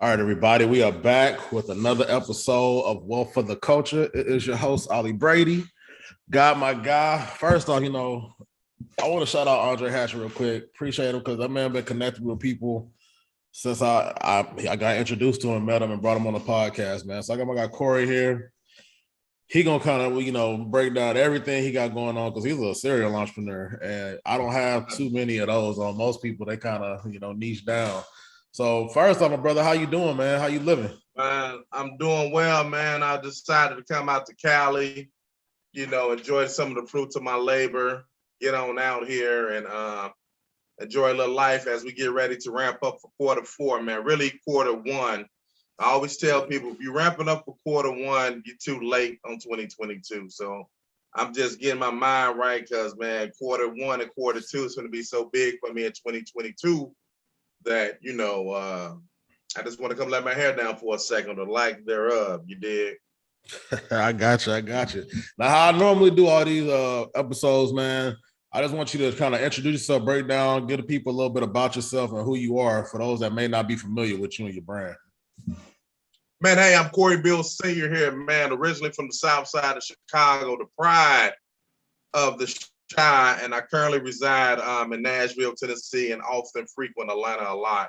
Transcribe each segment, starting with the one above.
All right, everybody, we are back with another episode of Wealth for the Culture. It is your host, Ollie Brady. Got my guy. First off, I want to shout out Andre Hatch real quick. Appreciate him because that man been connected with people since I got introduced to him, met him, and brought him on the podcast, man. So I got my guy Cory here. He gonna kind of break down everything he got going on because he's a serial entrepreneur, and I don't have too many of those. On most people, they kind of niche down. So first off, my brother, how you doing, man? How you living? Man, I'm doing well, man. I decided to come out to Cali, enjoy some of the fruits of my labor, get on out here and enjoy a little life as we get ready to ramp up for quarter four, man. Really, quarter one. I always tell people, if you're ramping up for quarter one, you're too late on 2022. So I'm just getting my mind right because, man, quarter one and quarter two is going to be so big for me in 2022 that, I just want to come let my hair down for a second, the like thereof. You dig? I got you. Now, how I normally do all these episodes, man, I just want you to kind of introduce yourself, break down, give the people a little bit about yourself and who you are for those that may not be familiar with you and your brand. Man, hey, I'm Cory Beal Sr. here, man, originally from the south side of Chicago, the pride of the Chi, and I currently reside in Nashville, Tennessee, and often frequent Atlanta a lot.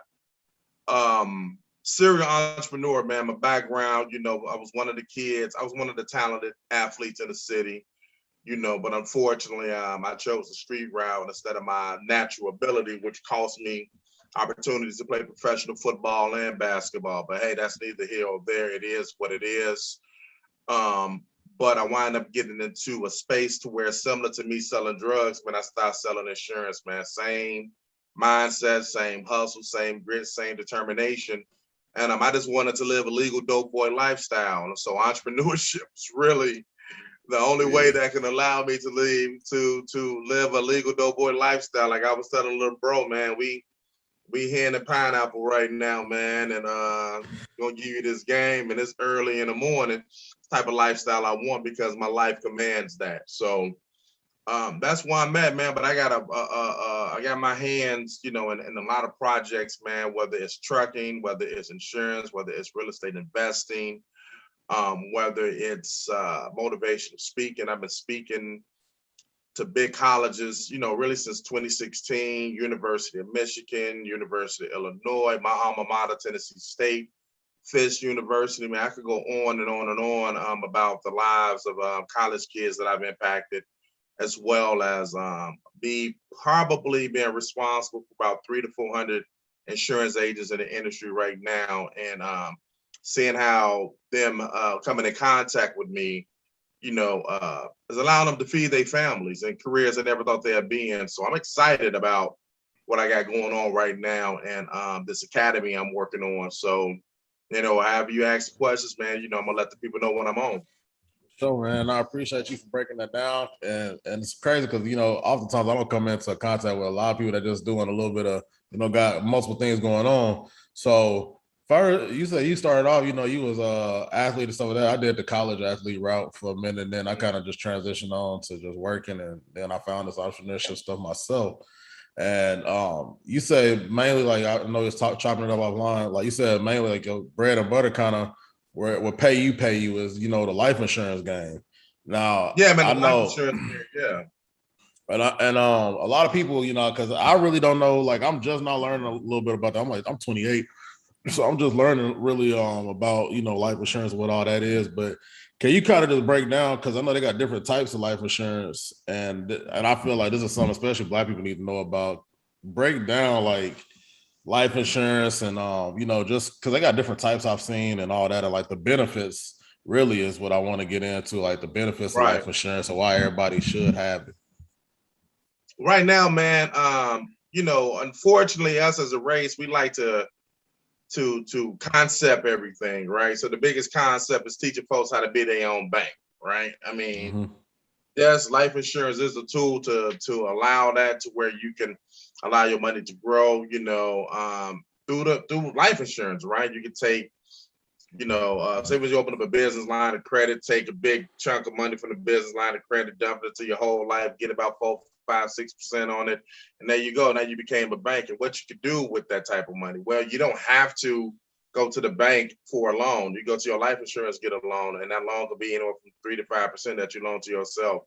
Serial entrepreneur, man. My background, I was one of the kids. I was one of the talented athletes in the city, but unfortunately, I chose the street route instead of my natural ability, which cost me opportunities to play professional football and basketball. But hey, that's neither here or there. It is what it is. But I wind up getting into a space to where, similar to me selling drugs, when I started selling insurance, man, same mindset, same hustle, same grit, same determination. And I just wanted to live a legal dope boy lifestyle. And so entrepreneurship is really the only way that can allow me to live a legal dope boy lifestyle. Like I was telling a little bro, man, we here in the pineapple right now, man, and gonna give you this game, and it's early in the morning. Type of lifestyle I want because my life commands that. So that's why I'm at, man. But I got my hands, in a lot of projects, man. Whether it's trucking, whether it's insurance, whether it's real estate investing, whether it's motivational speaking. I've been speaking to big colleges, really since 2016. University of Michigan, University of Illinois, my alma mater, Tennessee State, Fisk University. Man, I could go on and on and on about the lives of college kids that I've impacted, as well as probably being responsible for about 300 to 400 insurance agents in the industry right now, and seeing how them coming in contact with me, is allowing them to feed their families and careers they never thought they'd be in. So I'm excited about what I got going on right now and this academy I'm working on. So, however you ask questions, man, I'm gonna let the people know when I'm on. So, man, I appreciate you for breaking that down. And it's crazy because, oftentimes I don't come into contact with a lot of people that just doing a little bit of, got multiple things going on. So first, you said you started off, you was a athlete and stuff like that. I did the college athlete route for a minute, and then I kind of just transitioned on to just working, and then I found this entrepreneurship stuff myself. And you say mainly, like, I know it's chopping it up offline, like you said, mainly like your bread and butter kind of where what pay you is, the life insurance game. Now, yeah, man, I know, life insurance, yeah. And a lot of people, because I really don't know, like I'm just not learning a little bit about that. I'm 28, so I'm just learning really about life insurance, what all that is. But can you kind of just break down, because I know they got different types of life insurance, and I feel like this is something especially Black people need to know about. Break down like life insurance and just because they got different types I've seen and all that, and like the benefits really is what I want to get into, like the benefits of life insurance and why everybody should have it. Right now, man, unfortunately, us as a race, we like to concept everything, right? So the biggest concept is teaching folks how to be their own bank, right? I mean, yes, life insurance is a tool to allow that, to where you can allow your money to grow, through life insurance, right? You can take, say when you open up a business line of credit, take a big chunk of money from the business line of credit, dump it into your whole life, get about 4, 5, 6% on it, and there you go. Now you became a bank. And what you could do with that type of money? Well, you don't have to go to the bank for a loan. You go to your life insurance, get a loan, and that loan could be anywhere from 3 to 5% that you loan to yourself.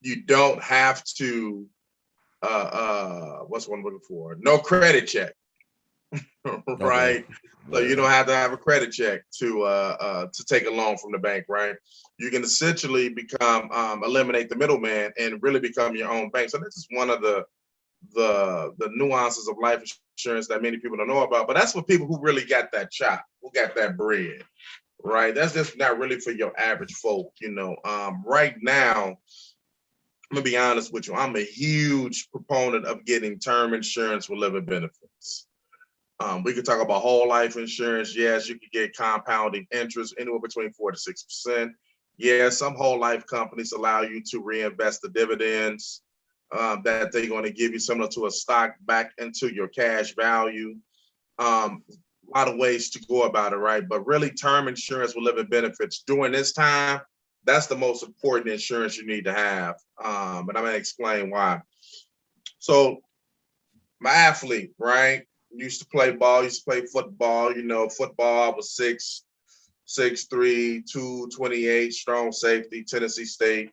You don't have to, what's one I'm looking for? No credit check, right? Okay. So you don't have to have a credit check to take a loan from the bank, right? You can essentially become eliminate the middleman and really become your own bank. So this is one of the nuances of life insurance that many people don't know about. But that's for people who really got that chop, who got that bread, right? That's just not really for your average folk, you know. Right now, I'm gonna be honest with you. I'm a huge proponent of getting term insurance with living benefits. We could talk about whole life insurance. Yes, you could get compounding interest anywhere between 4 to 6%. Yes, some whole life companies allow you to reinvest the dividends that they're going to give you, similar to a stock, back into your cash value. A lot of ways to go about it, right? But really, term insurance with living benefits during this time, that's the most important insurance you need to have. And I'm going to explain why. So, my athlete, right? Used to play ball, used to play football. You know, football, I was 6'3", 228, strong safety, Tennessee State.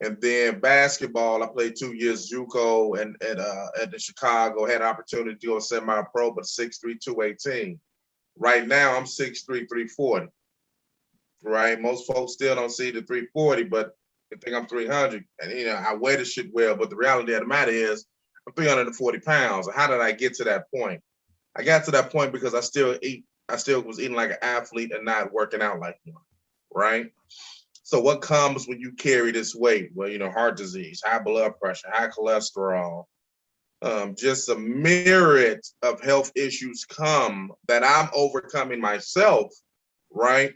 And then basketball, I played 2 years JUCO and at the Chicago, had an opportunity to go semi-pro, but 6'3", 218. Right now, I'm 6'3", 340. Right? Most folks still don't see the 340, but they think I'm 300. And, you know, I wear the shit well, but the reality of the matter is I'm 340 pounds. How did I get to that point? I got to that point because I still was eating like an athlete and not working out like one, right? So what comes when you carry this weight? Well, you know, heart disease, high blood pressure, high cholesterol, just a myriad of health issues come that I'm overcoming myself, right?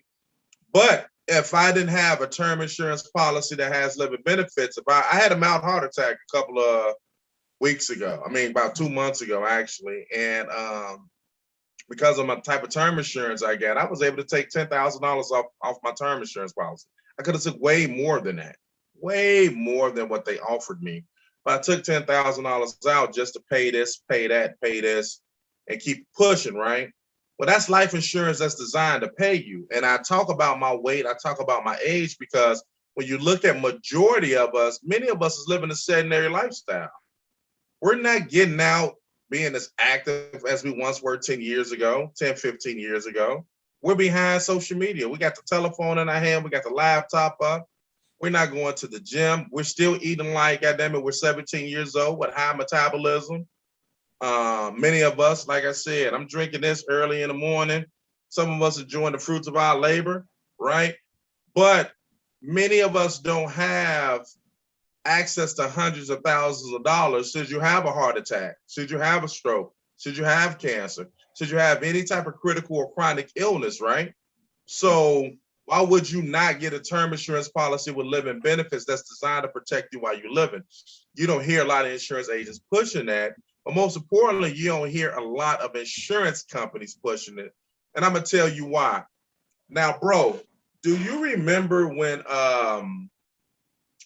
But if I didn't have a term insurance policy that has living benefits, I had a mild heart attack a couple of weeks ago. I mean, about 2 months ago, actually. And because of my type of term insurance I got, I was able to take $10,000 off my term insurance policy. I could have took way more than that, way more than what they offered me. But I took $10,000 out just to pay this, pay that, pay this, and keep pushing, right? Well, that's life insurance that's designed to pay you. And I talk about my weight, I talk about my age, because when you look at majority of us, many of us is living a sedentary lifestyle. We're not getting out being as active as we once were 10 years ago, 10, 15 years ago. We're behind social media. We got the telephone in our hand. We got the laptop up. We're not going to the gym. We're still eating like, goddamn it, we're 17 years old with high metabolism. Many of us, like I said, I'm drinking this early in the morning. Some of us enjoying the fruits of our labor, right? But many of us don't have access to hundreds of thousands of dollars should you have a heart attack, should you have a stroke, should you have cancer, should you have any type of critical or chronic illness, right? So why would you not get a term insurance policy with living benefits that's designed to protect you while you're living? You don't hear a lot of insurance agents pushing that, but most importantly, you don't hear a lot of insurance companies pushing it. And I'm gonna tell you why. Now, bro, do you remember when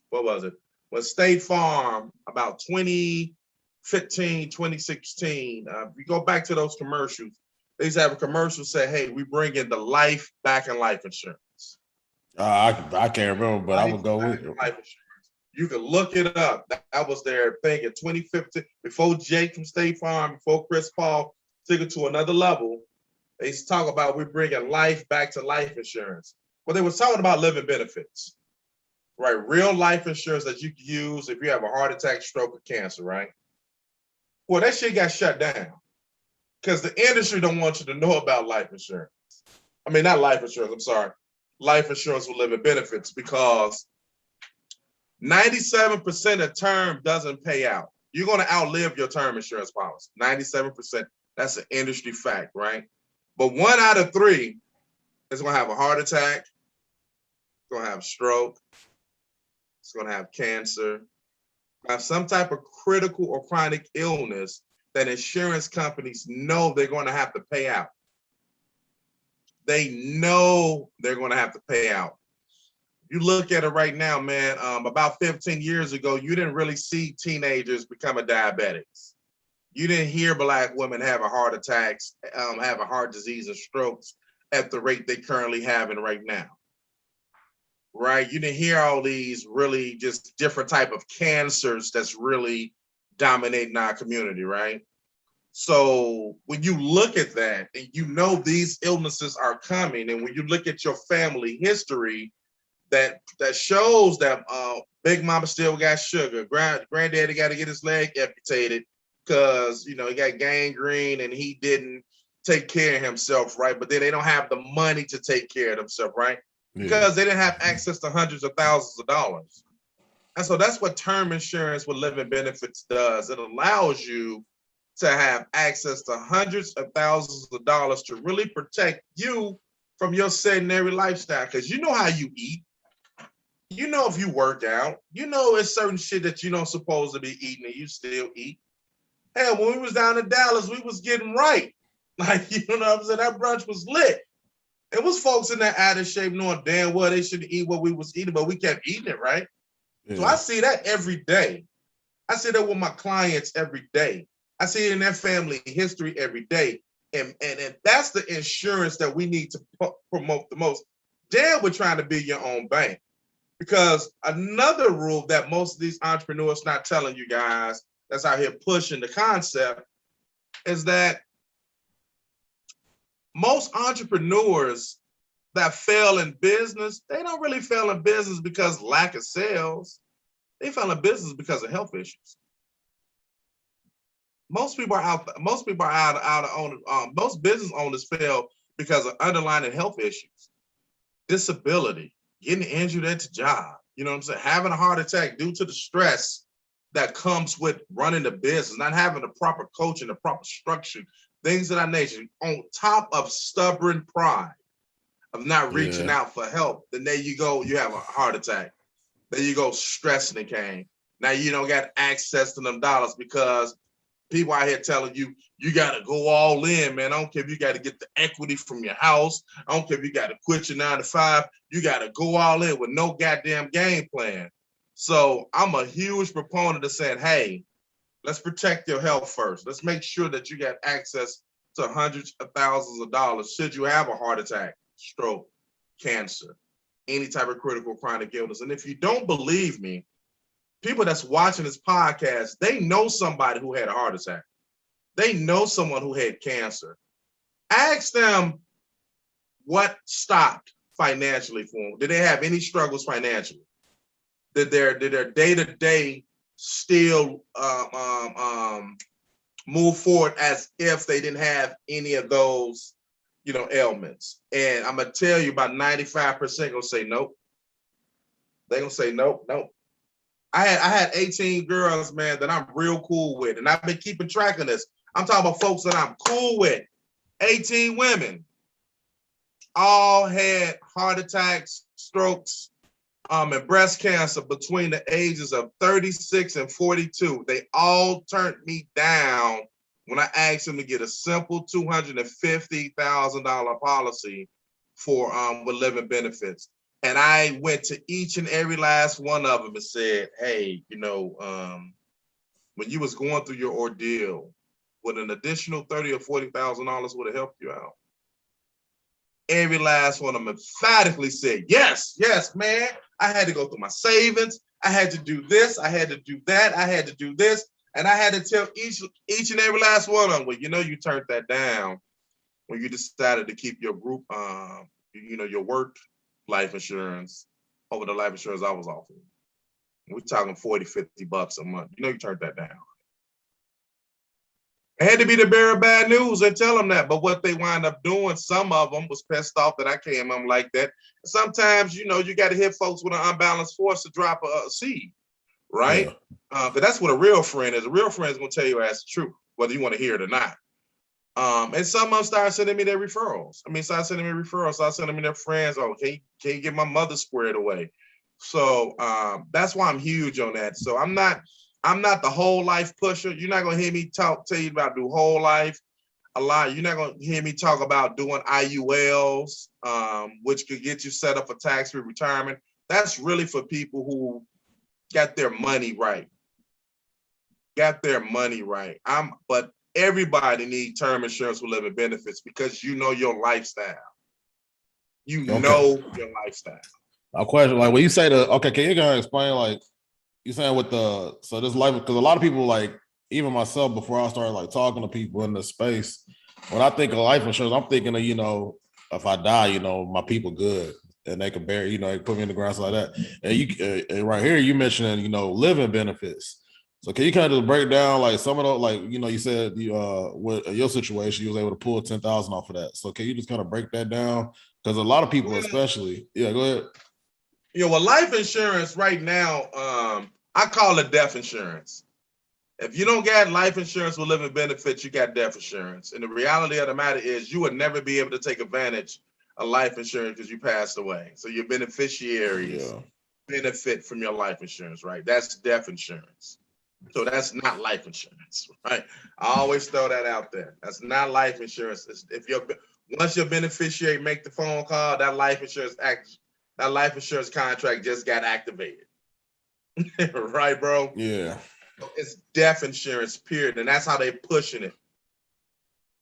what was it? When State Farm, about 2015, 2016, if you go back to those commercials, they used to have a commercial say, hey, we bring in the life back in life insurance. I can't remember, but I would go with you. Life insurance. You can look it up. That was their thing in 2015, before Jake from State Farm, before Chris Paul took it to another level. They used to talk about we bringing life back to life insurance. But they was talking about living benefits. Right, real life insurance that you can use if you have a heart attack, stroke, or cancer, right? Well, that shit got shut down because the industry don't want you to know about life insurance. I mean, not life insurance, I'm sorry. Life insurance with living benefits, because 97% of term doesn't pay out. You're going to outlive your term insurance policy. 97%, that's an industry fact, right? But 1 out of 3 is going to have a heart attack, going to have stroke, it's going to have cancer, have some type of critical or chronic illness that insurance companies know they're going to have to pay out. They know they're going to have to pay out. You look at it right now, man, about 15 years ago, you didn't really see teenagers becoming diabetics. You didn't hear Black women having heart attacks, having heart disease and strokes at the rate they currently having right now. Right? You didn't hear all these really just different type of cancers that's really dominating our community, right? So when you look at that and you know these illnesses are coming, and when you look at your family history, that shows that Big Mama still got sugar, granddaddy got to get his leg amputated because he got gangrene and he didn't take care of himself, right? But then they don't have the money to take care of themselves, right? Because they didn't have access to hundreds of thousands of dollars. And so that's what term insurance with living benefits does. It allows you to have access to hundreds of thousands of dollars to really protect you from your sedentary lifestyle. Because you know how you eat. You know if you work out. You know it's certain shit that you don't supposed to be eating and you still eat. Hell, when we was down in Dallas, we was getting right. Like, you know what I'm saying? That brunch was lit. It was folks in that out of shape knowing damn well they shouldn't eat what we was eating, but we kept eating it, right? Yeah. So I see that every day. I see that with my clients every day. I see it in their family history every day. And that's the insurance that we need to promote the most. Damn, we're trying to be your own bank. Because another rule that most of these entrepreneurs not telling you guys that's out here pushing the concept is that most entrepreneurs that fail in business, they don't really fail in business because lack of sales. They fail in business because of health issues. Most people are out on most business owners fail because of underlying health issues, disability, getting injured at the job, you know what I'm saying? Having a heart attack due to the stress that comes with running the business, not having the proper coaching, the proper structure, things of that nature, on top of stubborn pride of not reaching out for help. Then there you go, you have a heart attack. There you go, stress and came. Now you don't got access to them dollars because people out here telling you, you got to go all in, man. I don't care if you got to get the equity from your house. I don't care if you got to quit your 9 to 5. You got to go all in with no goddamn game plan. So I'm a huge proponent of saying, hey, let's protect your health first. Let's make sure that you got access to hundreds of thousands of dollars should you have a heart attack, stroke, cancer, any type of critical chronic illness. And if you don't believe me, people that's watching this podcast, they know somebody who had a heart attack. They know someone who had cancer. Ask them what stopped financially for them. Did they have any struggles financially? Did their day-to-day still move forward as if they didn't have any of those, ailments? And I'm gonna tell you about 95% gonna say nope. They're gonna say nope. I had 18 girls, man, that I'm real cool with, and I've been keeping track of this. I'm talking about folks that I'm cool with. 18 women, all had heart attacks, strokes, and breast cancer between the ages of 36 and 42. They all turned me down when I asked them to get a simple $250,000 policy for with living benefits. And I went to each and every last one of them and said, hey, when you was going through your ordeal, would an additional $30,000 or $40,000 would have helped you out? Every last one of them emphatically said, yes, man. I had to go through my savings. I had to do this. I had to do that. I had to do this. And I had to tell each and every last one of them, well, you turned that down when you decided to keep your group, your work life insurance over the life insurance I was offering. We're talking $40-$50 a month. You turned that down. I had to be the bearer of bad news and tell them that. But what they wind up doing, some of them was pissed off that I came on like that. Sometimes, you got to hit folks with an unbalanced force to drop a seed, right? Yeah. But that's what a real friend is. A real friend is going to tell you as the truth, whether you want to hear it or not. And some of them started sending me their referrals. Started sending me their friends. Oh, can you get my mother squared away? So that's why I'm huge on that. So I'm not the whole life pusher. You're not gonna hear me tell you about do whole life a lot. You're not gonna hear me talk about doing IULs, which could get you set up for tax-free retirement. That's really for people who got their money right. got their money right. But everybody needs term insurance with living benefits because you know your lifestyle. You know your lifestyle. A question, like when you say can you kind of explain, like you saying with so this life, because a lot of people, like even myself, before I started like talking to people in the space, when I think of life insurance, I'm thinking of, if I die, my people good and they can bury, they can put me in the ground, like that. And and right here, you mentioning, living benefits. So can you kind of just break down like some of those, like, you said with your situation, you was able to pull 10,000 off of that. So can you just kind of break that down? Because a lot of people, especially, go ahead. Well, life insurance right now, I call it death insurance. If you don't get life insurance with living benefits, you got death insurance. And the reality of the matter is you would never be able to take advantage of life insurance because you passed away. So your beneficiaries benefit from your life insurance, right? That's death insurance. So that's not life insurance, right? I always throw that out there. That's not life insurance. Once your beneficiary make the phone call, that life insurance contract just got activated. Right, bro? Yeah. It's death insurance, period. And that's how they're pushing it.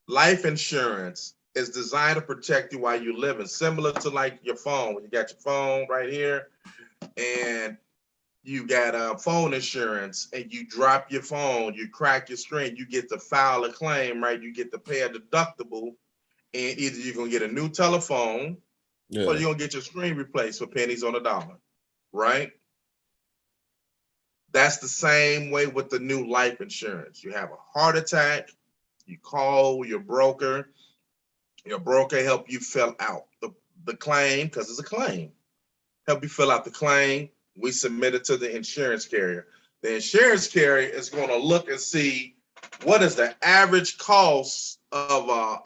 Life insurance is designed to protect you while you're living, similar to like your phone. When you got your phone right here and you got phone insurance and you drop your phone, you crack your screen, you get to file a claim, right? You get to pay a deductible, and either you're going to get a new telephone or you're going to get your screen replaced for pennies on the dollar, right? That's the same way with the new life insurance. You have a heart attack, you call your broker help you fill out the claim, because it's a claim. Help you fill out the claim. We submit it to the insurance carrier. The insurance carrier is going to look and see what is the average cost of a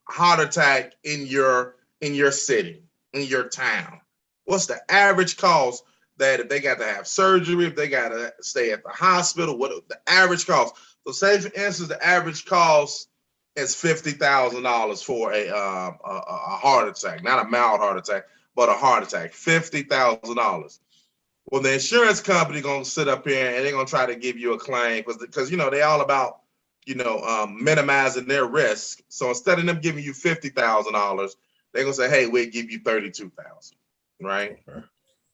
heart attack in your city, in your town. What's the average cost that if they got to have surgery, if they got to stay at the hospital, what the average cost? So say for instance, the average cost is $50,000 for a heart attack, not a mild heart attack, but a heart attack, $50,000. Well, the insurance company gonna sit up here and they're gonna try to give you a claim because they all about minimizing their risk. So instead of them giving you $50,000, they're gonna say, hey, we'll give you $32,000, right? Okay.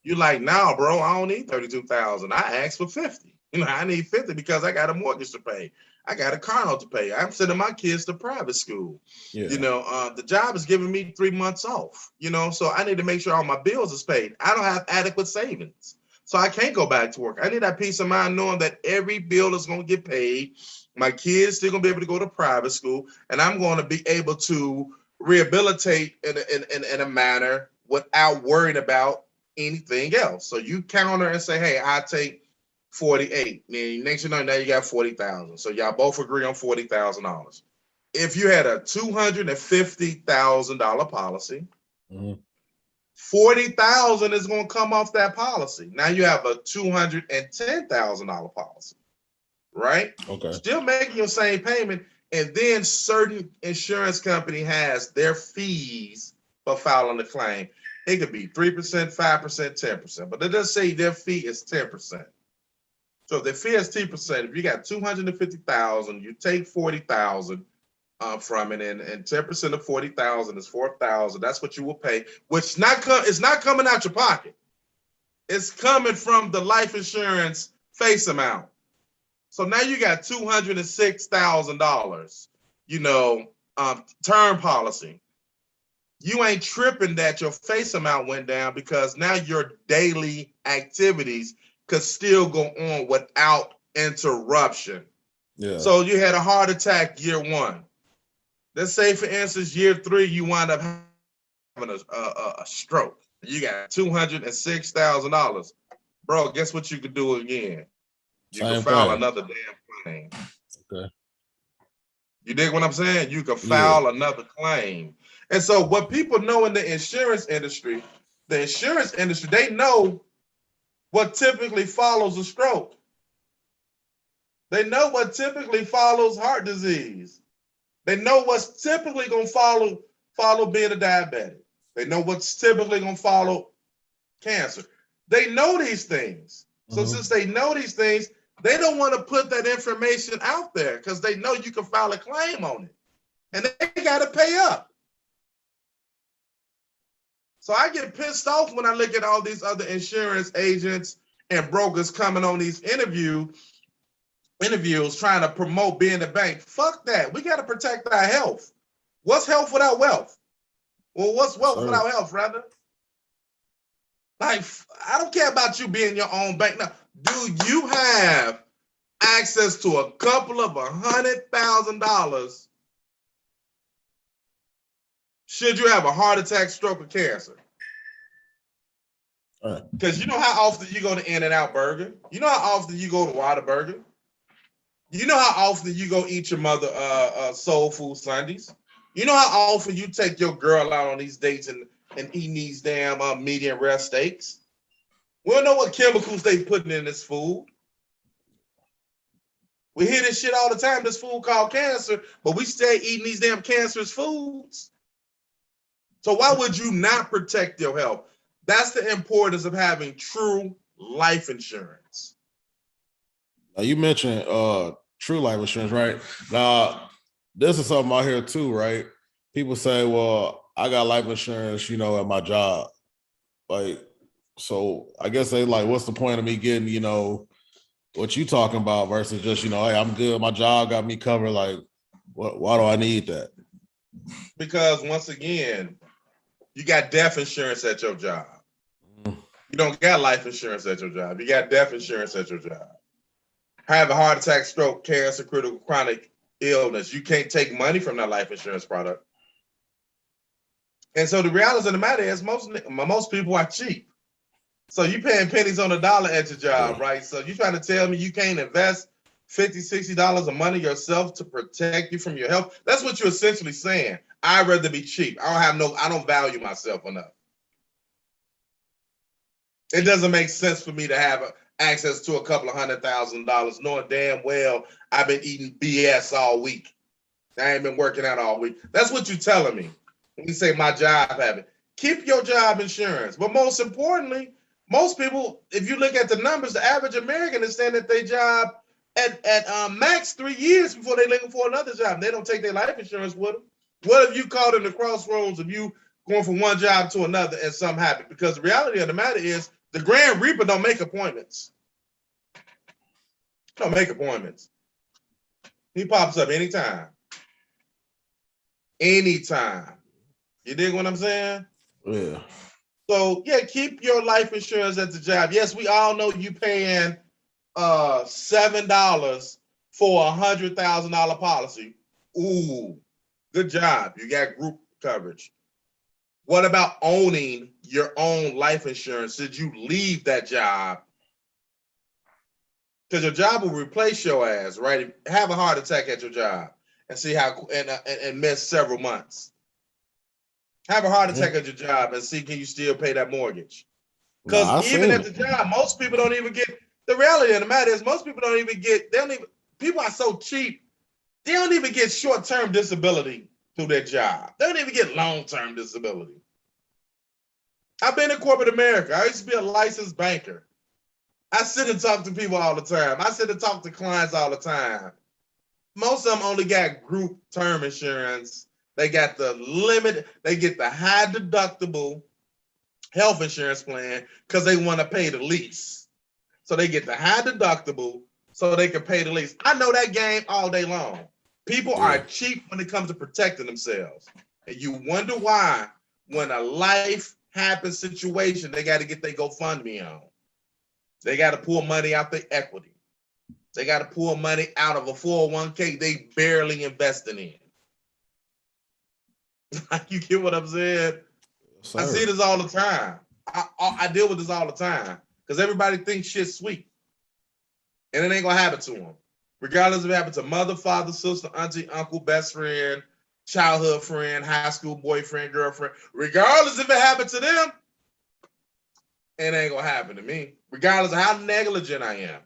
You're like, no, bro, I don't need $32,000. I asked for 50. I need 50 because I got a mortgage to pay. I got a car note to pay. I'm sending my kids to private school. Yeah. The job is giving me 3 months off, so I need to make sure all my bills is paid. I don't have adequate savings, so I can't go back to work. I need that peace of mind knowing that every bill is going to get paid. My kids still going to be able to go to private school, and I'm going to be able to rehabilitate in a manner without worrying about anything else. So you counter and say, hey, I take 48. Then next now you got 40,000. So y'all both agree on $40,000. If you had a $250,000 policy, $40,000 is going to come off that policy. Now you have a $210,000 policy, right? Okay. Still making your same payment, and then certain insurance company has their fees for filing the claim. It could be 3%, 5%, 10%, but it does say their fee is 10%. So if the fee is 10%, if you got $250,000, you take $40,000 from it, and 10% of $40,000 is $4,000. That's what you will pay, which it's not coming out your pocket. It's coming from the life insurance face amount. So now you got $206,000, term policy. You ain't tripping that your face amount went down because now your daily activities could still go on without interruption. Yeah. So you had a heart attack year 1. Let's say, for instance, year 3, you wind up having a stroke. You got $206,000. Bro, guess what you could do again? You can file another damn claim. Okay. You dig what I'm saying? You can file another claim. And so what people know in the insurance industry, they know what typically follows a stroke. They know what typically follows heart disease. They know what's typically going to follow being a diabetic. They know what's typically going to follow cancer. They know these things. So since they know these things, They don't want to put that information out there because they know you can file a claim on it. And they got to pay up. So I get pissed off when I look at all these other insurance agents and brokers coming on these interviews trying to promote being a bank. Fuck that. We got to protect our health. What's health without wealth? Well, what's wealth without health, rather? Like, I don't care about you being your own bank. Now, do you have access to a couple of $100,000 should you have a heart attack, stroke, or cancer? Because you know how often you go to In-N-Out Burger? You know how often you go to Whataburger? You know how often you go eat your mother soul food Sundays? You know how often you take your girl out on these dates and eating these damn medium rare steaks? We don't know what chemicals they putting in this food. We hear this shit all the time, this food called cancer, but we stay eating these damn cancerous foods. So why would you not protect your health? That's the importance of having true life insurance. Now you mentioned true life insurance, right? Now, this is something out here too, right? People say, well, I got life insurance, at my job. Like, so I guess they like, what's the point of me getting, what you talking about versus just, hey, I'm good. My job got me covered. Like, why do I need that? Because once again, you got death insurance at your job. You don't got life insurance at your job. You got death insurance at your job. Have a heart attack, stroke, cancer, critical, chronic illness. You can't take money from that life insurance product. And so the reality of the matter is most people are cheap. So you paying pennies on the dollar at your job, right? So you trying to tell me you can't invest $50, $60 of money yourself to protect you from your health? That's what you're essentially saying. I'd rather be cheap. I don't value myself enough. It doesn't make sense for me to have access to a couple of $100,000 knowing damn well I've been eating BS all week. I ain't been working out all week. That's what you're telling me when you say my job habit. Keep your job insurance. But most importantly, most people, if you look at the numbers, the average American is staying at their job at max 3 years before they're looking for another job. They don't take their life insurance with them. What if you caught in the crossroads of you going from one job to another and something happened? Because the reality of the matter is the Grand Reaper don't make appointments. Don't make appointments. He pops up anytime. Anytime. You dig what I'm saying? Yeah. So, yeah, keep your life insurance at the job. Yes, we all know you paying $7 for a $100,000 policy. Ooh, good job. You got group coverage. What about owning your own life insurance? Should you leave that job? Because your job will replace your ass, right? Have a heart attack at your job and see how and miss several months. Have a heart attack at your job and see can you still pay that mortgage? Because even at the job, most people don't even get. The reality of the matter is most people don't even get. People are so cheap. They don't even get short-term disability through their job. They don't even get long-term disability. I've been in corporate America. I used to be a licensed banker. I sit and talk to people all the time. I sit and talk to clients all the time. Most of them only got group term insurance. They got the limit. They get the high deductible health insurance plan because they want to pay the least. So they get the high deductible so they can pay the least. I know that game all day long. People are cheap when it comes to protecting themselves. And you wonder why when a life happens situation, they got to get their GoFundMe on. They got to pull money out their equity. They got to pull money out of a 401k they barely invested in. You get what I'm saying? Yes, I see this all the time. I deal with this all the time because everybody thinks shit's sweet. And it ain't going to happen to them. Regardless if it happened to mother, father, sister, auntie, uncle, best friend, childhood friend, high school boyfriend, girlfriend. Regardless if it happened to them, it ain't going to happen to me. Regardless of how negligent I am.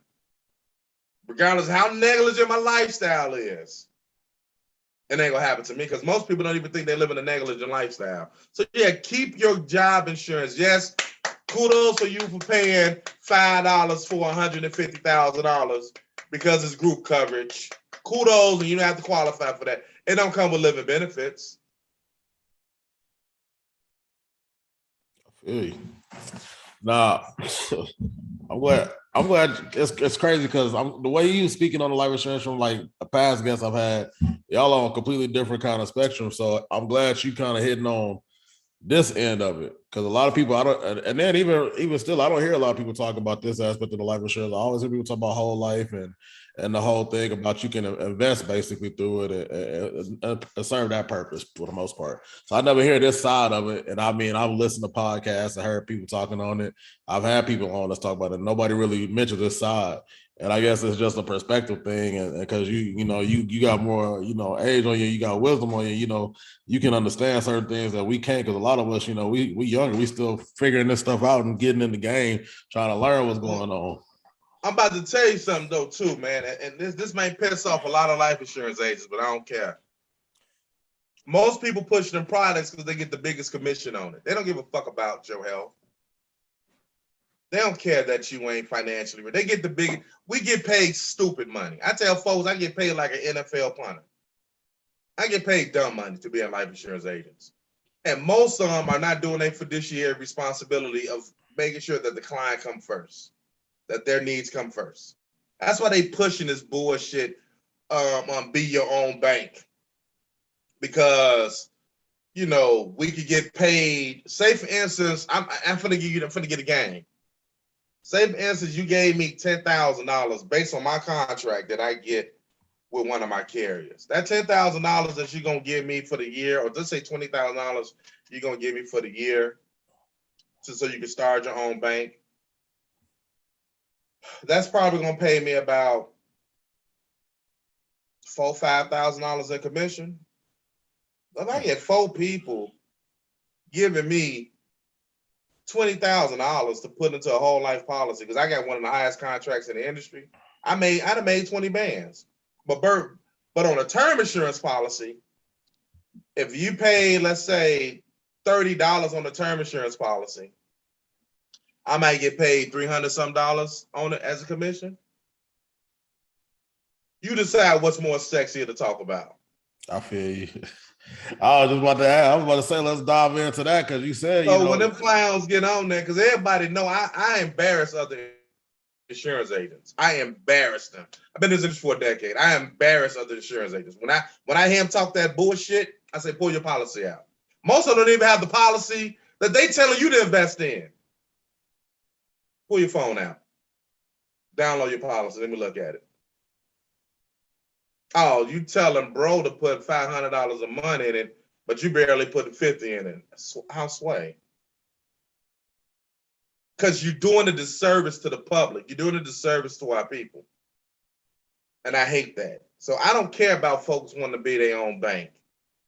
Regardless of how negligent my lifestyle is. It ain't gonna happen to me because most people don't even think they live in a negligent lifestyle. So yeah, keep your job insurance. Yes, kudos for you for paying $5 for $150,000 because it's group coverage. Kudos, and you don't have to qualify for that. It don't come with living benefits. I feel you. Nah, I'm glad. It's crazy because the way you speaking on the life insurance from like a past guest I've had, y'all on a completely different kind of spectrum. So I'm glad you kind of hitting on this end of it, because a lot of people I don't, and then even still, I don't hear a lot of people talk about this aspect of the life insurance. I always hear people talk about whole life and the whole thing about you can invest basically through it and serve that purpose for the most part. So I never hear this side of it. And I mean, I've listened to podcasts, I heard people talking on it. I've had people on us talk about it. Nobody really mentioned this side. And I guess it's just a perspective thing, and because you got more age on you, you got wisdom on you, you can understand certain things that we can't, because a lot of us, we younger, we still figuring this stuff out and getting in the game, trying to learn what's going on. I'm about to tell you something though, too, man. And this may piss off a lot of life insurance agents, but I don't care. Most people push them products because they get the biggest commission on it. They don't give a fuck about your health. They don't care that you ain't financially rich. They get the big. We get paid stupid money. I tell folks I get paid like an NFL punter. I get paid dumb money to be a life insurance agent. And most of them are not doing a fiduciary responsibility of making sure that the client come first, that their needs come first. That's why they pushing this bullshit on be your own bank. Because, we could get paid. Say, for instance, I'm finna get a game. Say, for instance, you gave me $10,000 based on my contract that I get with one of my carriers. That $10,000 that you're going to give me for the year, or just say $20,000 you're going to give me for the year so you can start your own bank, that's probably going to pay me about $4,000-$5,000 in commission. If I get 4 people giving me $20,000 to put into a whole life policy, because I got one of the highest contracts in the industry, I'd have made 20 bands. But on a term insurance policy, if you pay, let's say, $30 on the term insurance policy, I might get paid $300 some on it as a commission. You decide what's more sexy to talk about. I feel you. I was just about to ask. I was about to say, let's dive into that, because you said, so when them clowns get on there, because everybody know I embarrass other insurance agents. I embarrass them. I've been in this industry for a decade. I embarrass other insurance agents. When I hear them talk that bullshit, I say, pull your policy out. Most of them don't even have the policy that they telling you to invest in. Pull your phone out. Download your policy. Let me look at it. Oh, you telling bro to put $500 a month in it, but you barely put $50 in it. How sway? Because you're doing a disservice to the public. You're doing a disservice to our people. And I hate that. So I don't care about folks wanting to be their own bank.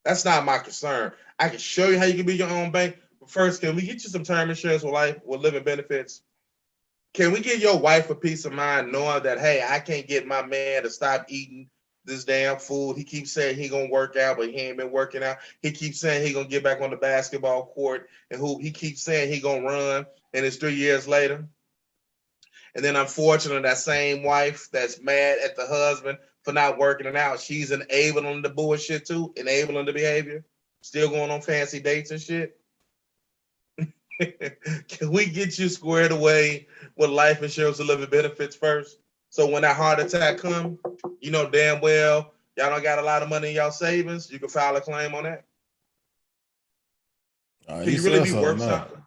That's not my concern. I can show you how you can be your own bank. But first, can we get you some term insurance with living benefits? Can we give your wife a peace of mind knowing that, hey, I can't get my man to stop eating this damn food. He keeps saying he gonna work out, but he ain't been working out. He keeps saying he gonna get back on the basketball court and he keeps saying he gonna run, and it's 3 years later. And then unfortunately, that same wife that's mad at the husband for not working it out, she's enabling the bullshit too, enabling the behavior, still going on fancy dates and shit. Can we get you squared away with life insurance and living benefits first? So when that heart attack come, you know damn well y'all don't got a lot of money in y'all savings. You can file a claim on that. Can you really be worth something?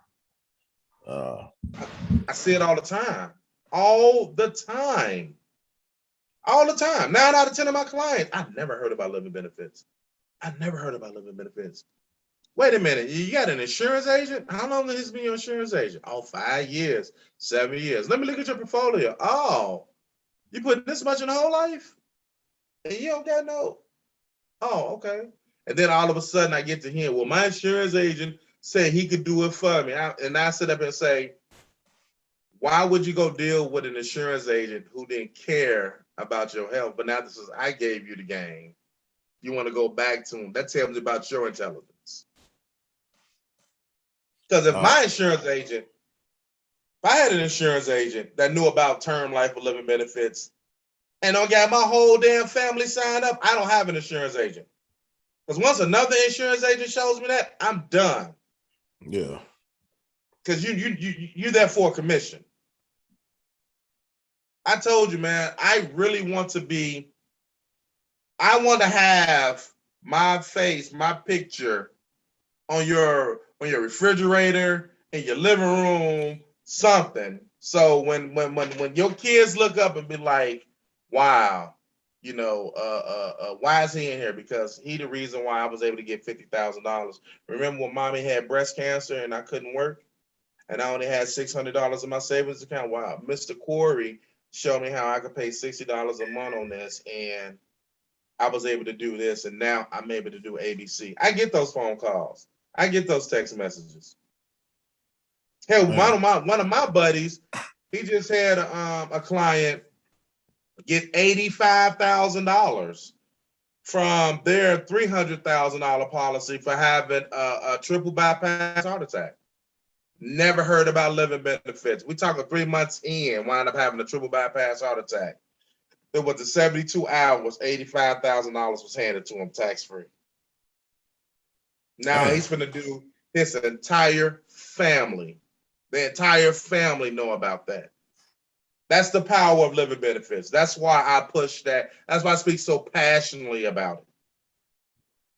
I see it all the time. All the time. All the time. 9 out of 10 of my clients, I've never heard about living benefits. Wait a minute. You got an insurance agent? How long has this been your insurance agent? Oh, 5 years, 7 years. Let me look at your portfolio. Oh, you put this much in the whole life? And you don't got no. Oh, okay. And then all of a sudden I get to hear, well, my insurance agent said he could do it for me. And I sit up and say, why would you go deal with an insurance agent who didn't care about your health? But now this is, I gave you the game. You want to go back to him. That tells me about your intelligence. Because if my insurance agent, if I had an insurance agent that knew about term life or living benefits, and don't got my whole damn family signed up, I don't have an insurance agent. Because once another insurance agent shows me that, I'm done. Yeah. Because you're there for a commission. I told you, man, I really want to be, I want to have my face, my picture on your refrigerator, in your living room, something. So when your kids look up and be like, wow, why is he in here? Because he the reason why I was able to get $50,000. Remember when mommy had breast cancer and I couldn't work? And I only had $600 in my savings account. Wow, Mr. Cory showed me how I could pay $60 a month on this, and I was able to do this, and now I'm able to do ABC. I get those phone calls. I get those text messages. Hell, one of my buddies, he just had a client get $85,000 from their $300,000 policy for having a triple bypass heart attack. Never heard about living benefits. We talking 3 months in, wound up having a triple bypass heart attack. It was the 72 hours, $85,000 was handed to him tax-free. Now he's going to do his entire family. The entire family know about that. That's the power of living benefits. That's why I push that. That's why I speak so passionately about it.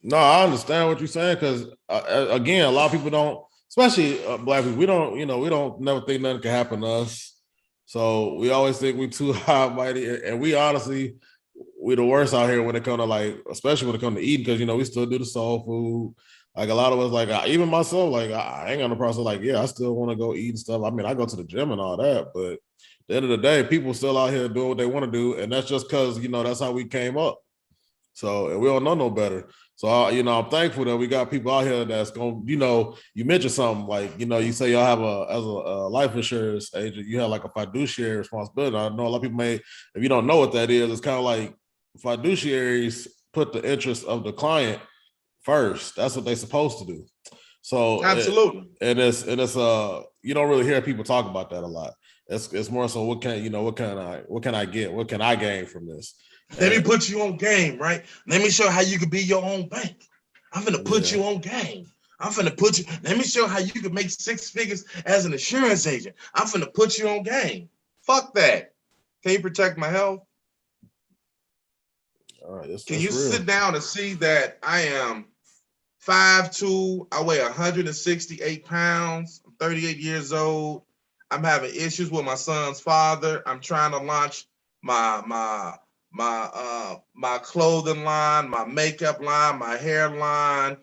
No, I understand what you're saying because, again, a lot of people don't, especially Black people, we don't never think nothing can happen to us. So we always think we too high mighty, and we honestly, we the worst out here when it comes to like, especially when it comes to eating, because we still do the soul food. Like a lot of us, like even myself, like I ain't got no process. Like, yeah, I still want to go eat and stuff. I mean, I go to the gym and all that, but at the end of the day, people still out here doing what they want to do, and that's just because that's how we came up. So and we don't know no better. So I'm thankful that we got people out here that's gonna, you mentioned something like, you say y'all have as a life insurance agent, you have like a fiduciary responsibility. I know a lot of people if you don't know what that is, it's kind of like fiduciaries put the interest of the client first. That's what they're supposed to do. So absolutely, it's you don't really hear people talk about that a lot. It's more so what can I get? What can I gain from this? Let me put you on game, right? Let me show how you can be your own bank. I'm gonna put you on game. I'm finna put you. Let me show how you can make 6 figures as an insurance agent. I'm finna put you on game. Fuck that. Can you protect my health? All right, can you sit down and see that I am 5'2", I weigh 168 pounds, I'm 38 years old. I'm having issues with my son's father. I'm trying to launch my clothing line, my makeup line, my hair line,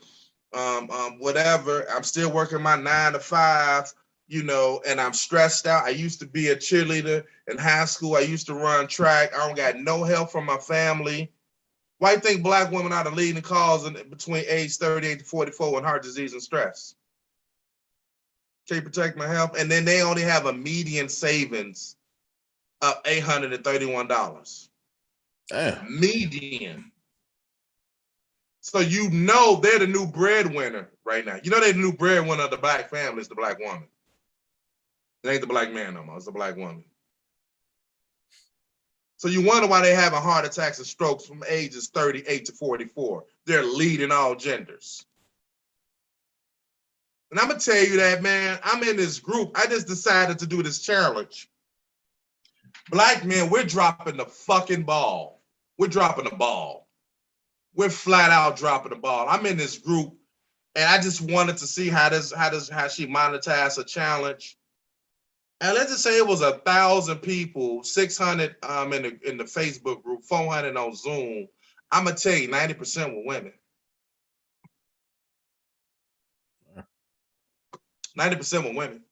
whatever. I'm still working my 9 to 5, and I'm stressed out. I used to be a cheerleader in high school. I used to run track. I don't got no help from my family. Why do you think Black women are the leading cause between age 38 to 44 in heart disease and stress? Can you protect my health? And then they only have a median savings of $831. Damn. Median. So they're the new breadwinner right now. They're the new breadwinner of the Black family is the Black woman. It ain't the Black man no more. It's the Black woman. So you wonder why they're having heart attacks and strokes from ages 38 to 44. They're leading all genders. And I'm going to tell you that, man, I'm in this group. I just decided to do this challenge. Black men, we're dropping the fucking ball. We're dropping the ball. We're flat out dropping the ball. I'm in this group, and I just wanted to see how she monetized a challenge. And let's just say it was 1,000 people, 600 in the Facebook group, 400 on Zoom. I'm gonna tell you, 90% were women. 90% were women.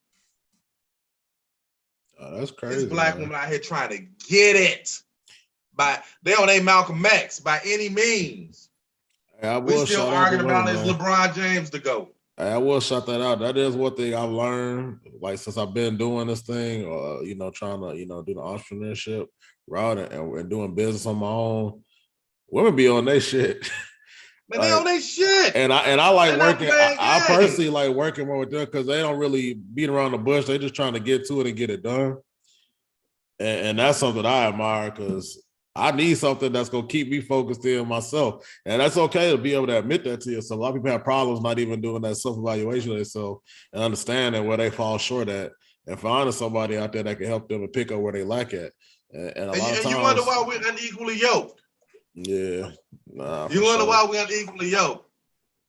Oh, that's crazy. This Black woman out here trying to get it. They on a Malcolm X by any means. We still arguing about is LeBron James the GOAT. I will shout that out. That is one thing I've learned, like since I've been doing this thing, trying to, do the entrepreneurship route and doing business on my own. Women be on their shit. Man, they on their shit. And I like working. I personally like working more with them because they don't really beat around the bush. They just trying to get to it and get it done. And that's something I admire because I need something that's gonna keep me focused in myself. And that's okay to be able to admit that to yourself. A lot of people have problems not even doing that self-evaluation of themselves and understanding where they fall short at and finding somebody out there that can help them and pick up where they lack at. And a lot of And you wonder times, why we're unequally yoked. yeah, nah, You for wonder sure. why we're unequally yoked.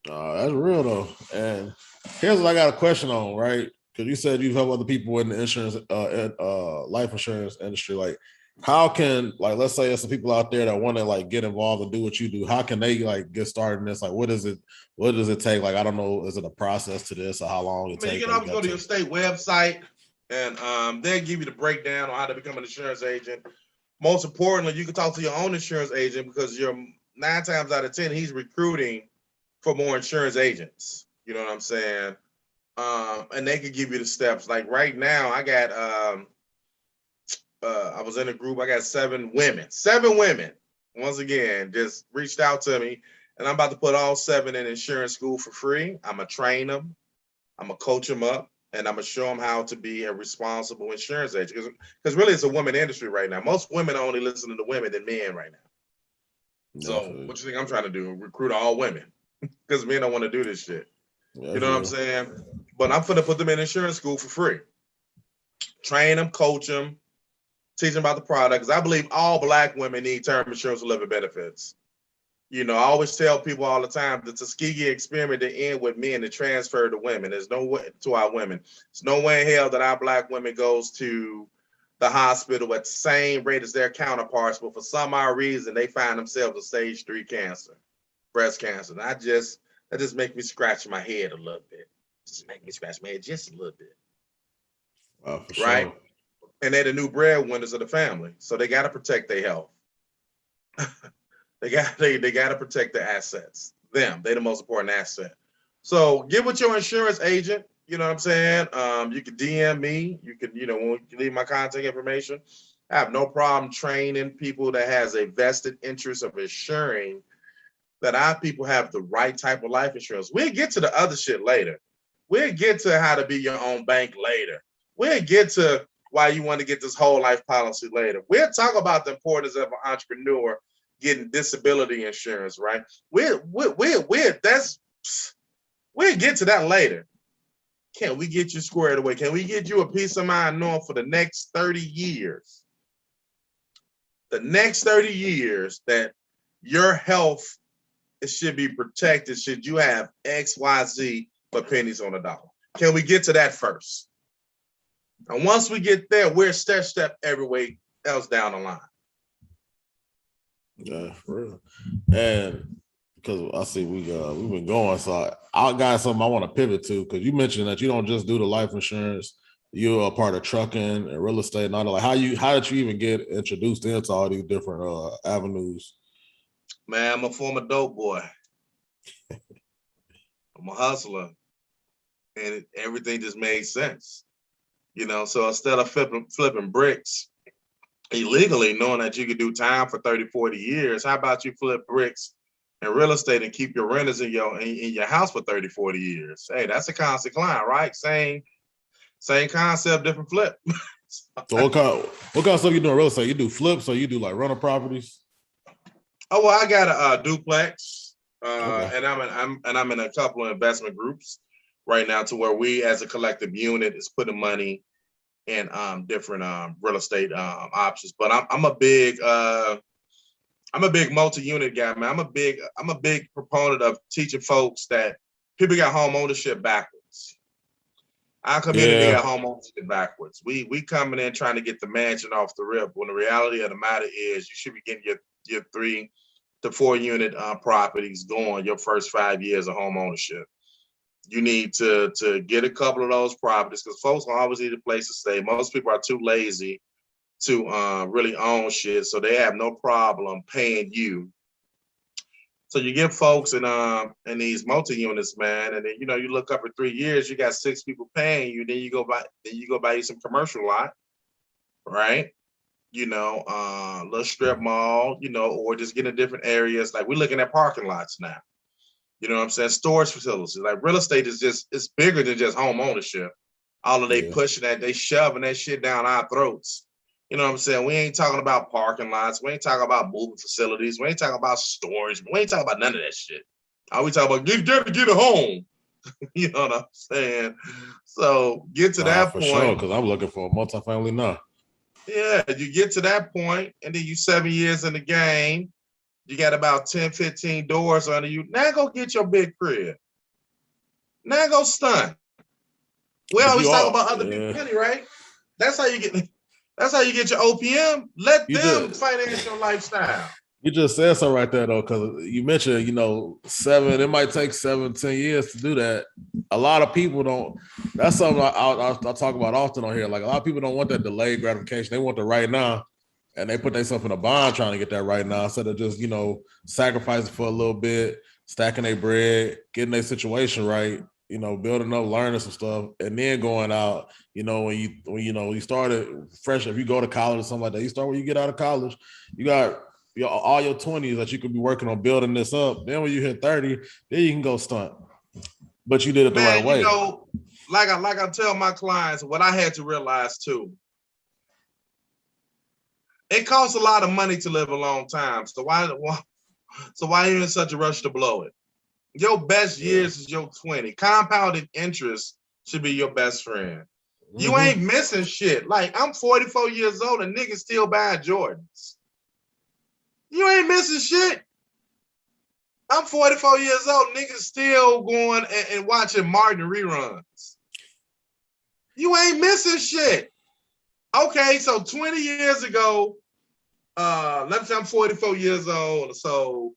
That's real though. And here's what I got a question on, right? Because you said you've helped other people in the insurance, life insurance industry. Like, how can, like, let's say there's some people out there that want to like get involved and do what you do. How can they like get started in this? Like, what does it take? Like, I don't know, is it a process to this or how long it takes? You can always go to your state website and they'll give you the breakdown on how to become an insurance agent. Most importantly, you can talk to your own insurance agent because you're 9 times out of 10, he's recruiting for more insurance agents. You know what I'm saying? And they can give you the steps. Like right now, I got I was in a group, I got 7 women. 7 women, once again, just reached out to me. And I'm about to put all 7 in insurance school for free. I'm gonna train them, I'm gonna coach them up, and I'm gonna show them how to be a responsible insurance agent. Because really it's a women industry right now. Most women are only listening to women than men right now. Definitely. So what you think I'm trying to do? Recruit all women. Because men don't want to do this shit. You know what I'm saying? But I'm finna put them in insurance school for free. Train them, coach them, teach them about the product. Because I believe all Black women need term insurance with living benefits. You know, I always tell people all the time the Tuskegee experiment to end with men to transfer to women. There's no way to our women. There's no way in hell that our Black women goes to the hospital at the same rate as their counterparts, but for some odd reason they find themselves with stage 3 cancer, breast cancer. And that just makes me scratch my head a little bit. Just make me scratch my head just a little bit. For right? Sure. And they're the new breadwinners of the family, so they got to protect their health. They got to protect their assets. They're the most important asset. So get with your insurance agent. You know what I'm saying? You can DM me. You can, leave my contact information. I have no problem training people that has a vested interest of ensuring that our people have the right type of life insurance. We'll get to the other shit later. We'll get to how to be your own bank later. We'll get to why you want to get this whole life policy later. We'll talk about the importance of an entrepreneur getting disability insurance, right? We'll get to that later. Can we get you squared away? Can we get you a peace of mind knowing for the next 30 years, that your health, it should be protected should you have X, Y, Z, but pennies on a dollar? Can we get to that first? And once we get there, we're step every else down the line. Yeah, for real. And because I see we've been going, so I got something I want to pivot to, because you mentioned that you don't just do the life insurance, you're a part of trucking and real estate and all that. Like how did you even get introduced into all these different avenues? Man, I'm a former dope boy. I'm a hustler, and everything just made sense. So instead of flipping bricks illegally, knowing that you could do time for 30, 40 years, how about you flip bricks in real estate and keep your renters in your house for 30, 40 years? Hey, that's a constant climb, right? Same concept, different flip. So what kind of stuff you do in real estate? You do flips or you do like rental properties? Oh, well, I got a duplex, Okay. and I'm in a couple of investment groups right now, to where we as a collective unit is putting money in different real estate options. But I'm a big multi-unit guy, man. I'm a big proponent of teaching folks that people got home ownership backwards. Our community got home ownership backwards. We coming in trying to get the mansion off the rip, when the reality of the matter is you should be getting your 3 to 4 unit properties going your first 5 years of home ownership. You need to get a couple of those properties, because folks will always need a place to stay. Most people are too lazy to really own shit, so they have no problem paying you. So you get folks in these multi-units, man, and then you look up for 3 years, you got 6 people paying you. Then you go buy you some commercial lot, right? Little strip mall, or just get in different areas. Like we're looking at parking lots now. You know what I'm saying? Storage facilities. Like real estate it's bigger than just home ownership. All of they pushing that, they shoving that shit down our throats. You know what I'm saying? We ain't talking about parking lots. We ain't talking about moving facilities. We ain't talking about storage. We ain't talking about none of that shit. All we talking about get a home. You know what I'm saying? So get to that for point. sure, because I'm looking for a multifamily now. Yeah, you get to that point, and then you 7 years in the game. You got about 10, 15 doors under you. Now go get your big crib. Now go stunt. We always talk about other people's money, right? That's how you get your OPM. Let them finance your lifestyle. You just said something right there, though, because you mentioned, it might take 7, 10 years to do that. A lot of people don't. That's something I talk about often on here. Like, a lot of people don't want that delayed gratification. They want the right now, and they put themselves in a bond trying to get that right now instead of just, sacrificing for a little bit, stacking their bread, getting their situation right, building up, learning some stuff, and then going out. When you started fresh, if you go to college or something like that, you start when you get out of college, you got all your 20s that you could be working on building this up. Then when you hit 30, then you can go stunt. But you did it the right way. Like I tell my clients, what I had to realize too, it costs a lot of money to live a long time. So why are you in such a rush to blow it? Your best years is your 20. Compounded interest should be your best friend. You ain't missing shit. Like, I'm 44 years old and niggas still buying Jordans. You ain't missing shit. I'm 44 years old. Niggas still going and watching Martin reruns. You ain't missing shit. Okay, so 20 years ago, let's say I'm 44 years old, so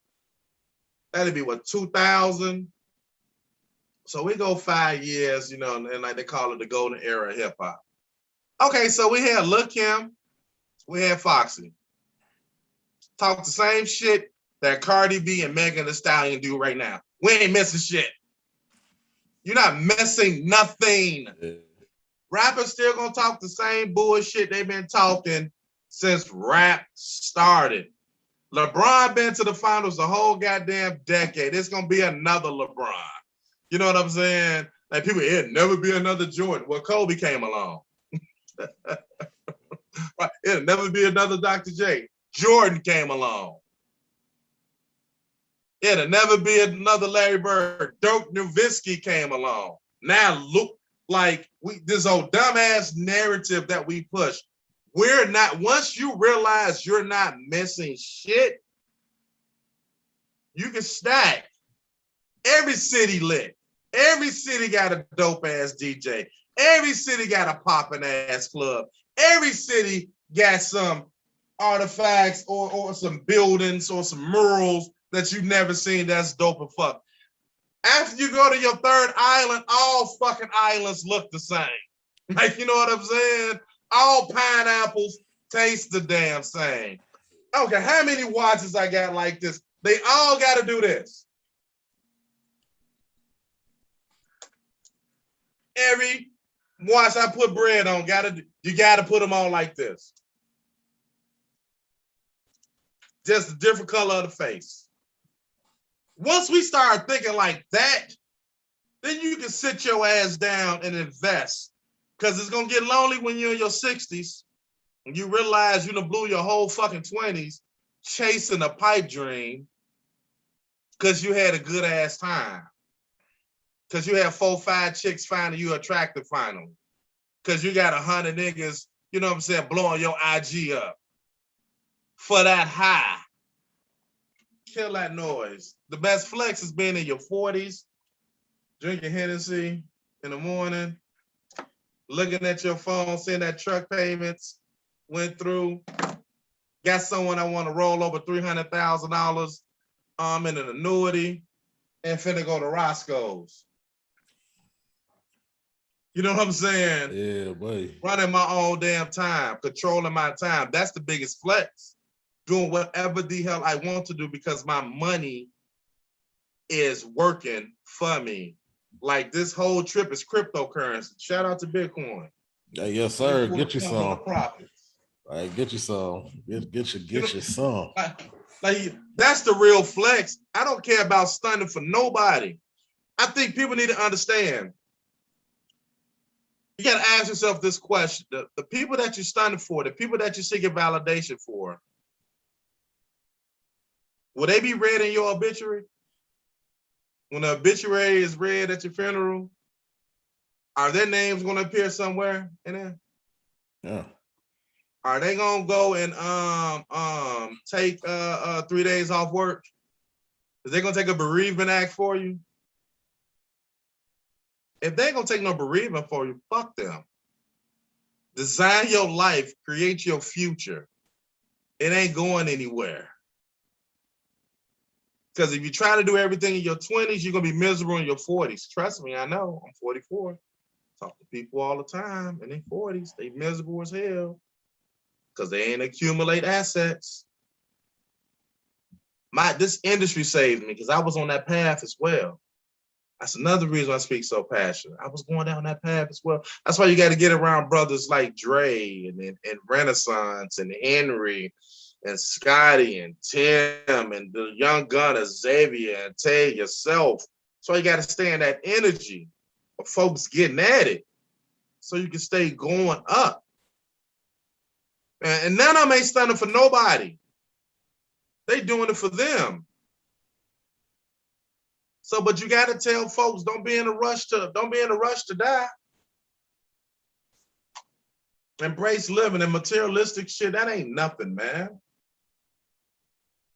that'd be what, 2000? So we go 5 years, and like they call it the golden era of hip hop. Okay, so we had Lil' Kim, we had Foxy. Talk the same shit that Cardi B and Megan Thee Stallion do right now. We ain't missing shit. You're not missing nothing. Rappers still gonna talk the same bullshit they've been talking since rap started. LeBron been to the finals the whole goddamn decade. It's gonna be another LeBron. You know what I'm saying? Like, people, it'd never be another Jordan. Well, Kobe came along. Right. It'll never be another Dr. J. Jordan came along. It'll never be another Larry Bird. Dirk Nowitzki came along. Now look, like, this old dumbass narrative that we push. We're not, once you realize you're not missing shit, you can stack. Every city lit. Every city got a dope ass DJ. Every city got a popping ass club. Every city got some artifacts or some buildings or some murals that you've never seen that's dope as fuck. After you go to your third island, all fucking islands look the same. Like, you know what I'm saying? All pineapples taste the damn same. Okay, how many watches I got like this? They all got to do this. Every watch I put bread on, you got to put them on like this. Just a different color of the face. Once we start thinking like that, then you can sit your ass down and invest. Because it's going to get lonely when you're in your 60s and you realize you done blew your whole fucking 20s chasing a pipe dream because you had a good ass time. Because you had 4, 5 chicks finding you attractive finally. Because you got 100 niggas, you know what I'm saying, blowing your IG up. For that high. Kill that noise. The best flex is being in your 40s, drinking Hennessy in the morning, looking at your phone, seeing that truck payments went through. Got someone I want to roll over $300,000 in an annuity and finna go to Roscoe's. You know what I'm saying? Yeah, boy. Running my own damn time, controlling my time. That's the biggest flex. Doing whatever the hell I want to do because my money is working for me. Like, this whole trip is cryptocurrency. Shout out to Bitcoin. Yes, sir. Get you some. Profits. Right, get you some. Get you some. Like, that's the real flex. I don't care about stunning for nobody. I think people need to understand. You got to ask yourself this question. The people that you're stunning for, the people that you're seeking validation for, will they be read in your obituary? When the obituary is read at your funeral, are their names going to appear somewhere in there? Yeah. Are they going to go and take 3 days off work? Is they going to take a bereavement act for you? If they ain't going to take no bereavement for you, fuck them. Design your life, create your future. It ain't going anywhere. Because if you try to do everything in your 20s, you're going to be miserable in your 40s. Trust me, I know. I'm 44. Talk to people all the time in their 40s. They miserable as hell because they ain't accumulate assets. This industry saved me because I was on that path as well. That's another reason I speak so passionate. I was going down that path as well. That's why you got to get around brothers like Dre and Renaissance and Henry and Scotty and Tim and the young gunner Xavier and Tay yourself. So you got to stay in that energy of folks getting at it so you can stay going up. And none of them ain't standing for nobody. They doing it for them. So, but you got to tell folks, don't be in a rush to die. Embrace living, and materialistic shit, that ain't nothing, man.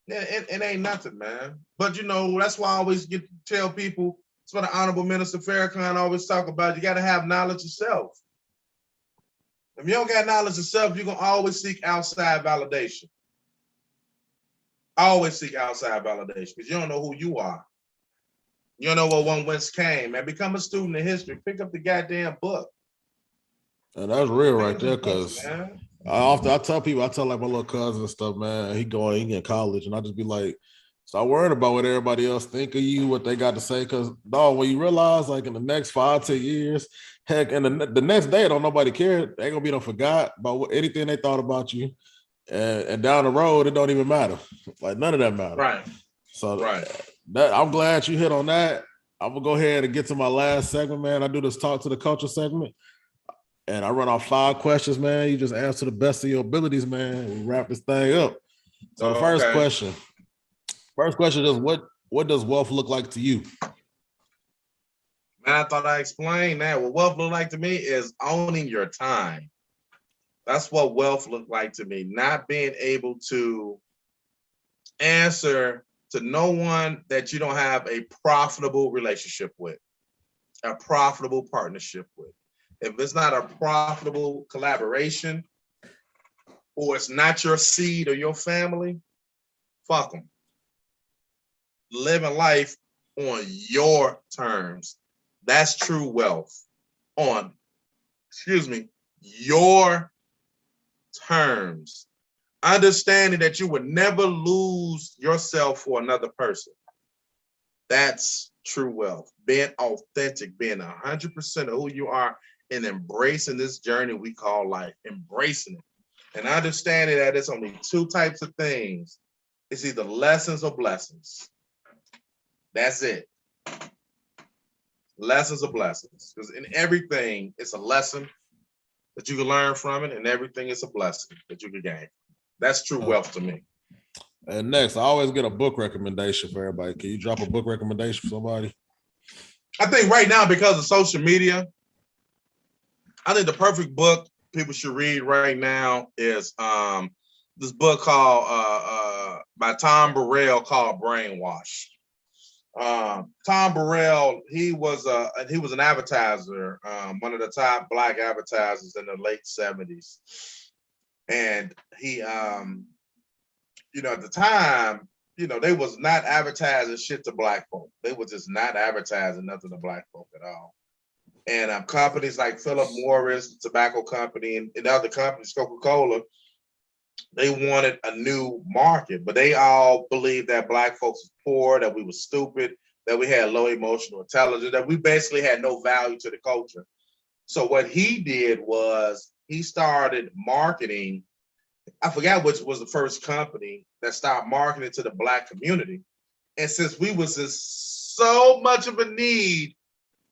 Yeah, it ain't nothing, man. But you know, that's why I always tell people, it's what the Honorable Minister Farrakhan always talk about. You got to have knowledge of self. If you don't got knowledge of self, you're going to always seek outside validation. Always seek outside validation because you don't know who you are. You don't know what one whence came. Man, become a student of history. Pick up the goddamn book. And that's real right there, because I tell people, I tell like my little cousin and stuff, man, he in college, and I just be like, stop worrying about what everybody else think of you, what they got to say, because dog, when you realize like in the next 5-10 years, heck, and the next day, don't nobody care. They ain't gonna be no forgot about anything they thought about you, and down the road, it don't even matter. Like none of that matter. Right. So that I'm glad you hit on that. I'm gonna go ahead and get to my last segment, man. I do this talk to the culture segment. And I run off 5 questions, man. You just answer the best of your abilities, man. We wrap this thing up. So the first question is what does wealth look like to you? Man, I thought I explained that. What wealth look like to me is owning your time. That's what wealth look like to me. Not being able to answer to no one that you don't have a profitable relationship with, a profitable partnership with. If it's not a profitable collaboration, or it's not your seed or your family, fuck them. Living life on your terms. That's true wealth. On, your terms. Understanding that you would never lose yourself for another person. That's true wealth. Being authentic, being 100% of who you are, and embracing this journey we call life, embracing it. And understanding that it's only 2 types of things. It's either lessons or blessings. That's it. Lessons or blessings. Because in everything, it's a lesson that you can learn from it, and everything is a blessing that you can gain. That's true wealth to me. And next, I always get a book recommendation for everybody. Can you drop a book recommendation for somebody? I think right now, because of social media, I think the perfect book people should read right now is this book called by Tom Burrell called Brainwash. Tom Burrell, he was an advertiser, one of the top Black advertisers in the late 70s. And he at the time, they was not advertising shit to Black folk. They were just not advertising nothing to Black folk at all. And companies like Philip Morris, the tobacco company, and other companies, Coca-Cola, they wanted a new market, but they all believed that Black folks was poor, that we were stupid, that we had low emotional intelligence, that we basically had no value to the culture. So what he did was he started marketing. I forgot which was the first company that started marketing to the Black community. And since we was in so much of a need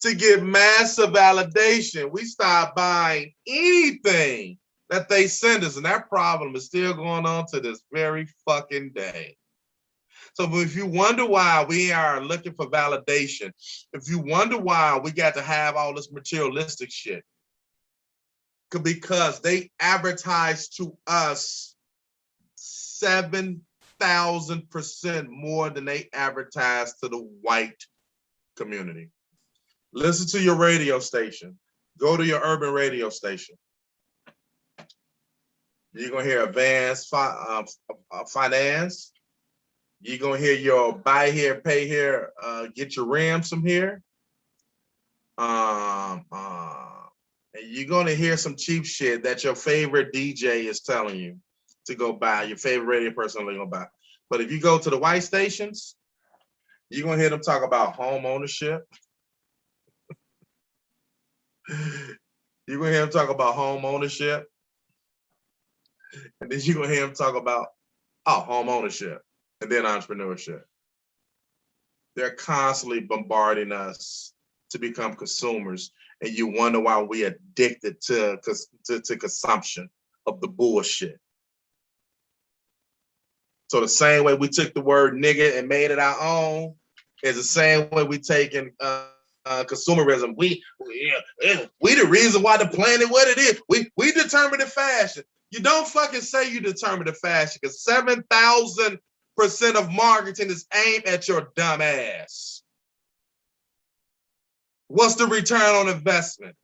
to get massive validation. We start buying anything that they send us, and that problem is still going on to this very fucking day. So if you wonder why we are looking for validation, if you wonder why we got to have all this materialistic shit, because they advertise to us 7,000% more than they advertise to the white community. Listen to your radio station. Go to your urban radio station. You're going to hear advanced finance. You're going to hear your buy here, pay here, get your rims from here. And you're going to hear some cheap shit that your favorite DJ is telling you to go buy, your favorite radio person is going to buy. But if you go to the white stations, you're going to hear them talk about home ownership. You're going to hear them talk about home ownership. And then you're going to hear them talk about, home ownership and then entrepreneurship. They're constantly bombarding us to become consumers. And you wonder why we're addicted to consumption of the bullshit. So the same way we took the word nigga and made it our own is the same way we taking consumerism. We the reason why the planet what it is. We determine the fashion. You don't fucking say you determine the fashion because 7,000% of marketing is aimed at your dumb ass. What's the return on investment?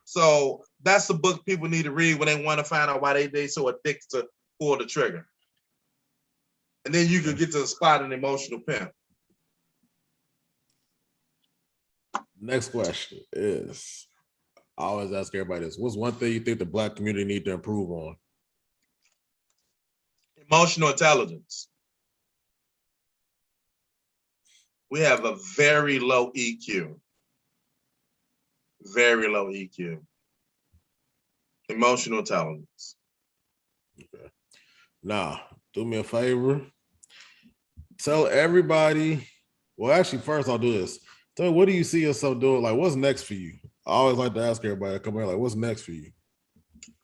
So that's the book people need to read when they want to find out why they so addicted to pull the trigger. And then you can get to the spot an emotional pimp. Next question is, I always ask everybody this: what's one thing you think the Black community need to improve on? Emotional intelligence. We have a very low EQ. Very low EQ. Emotional intelligence. Okay. Now, do me a favor. Tell everybody. Well, actually, first I'll do this. Tell me, what do you see yourself doing? Like, what's next for you? I always like to ask everybody, come here, like, what's next for you?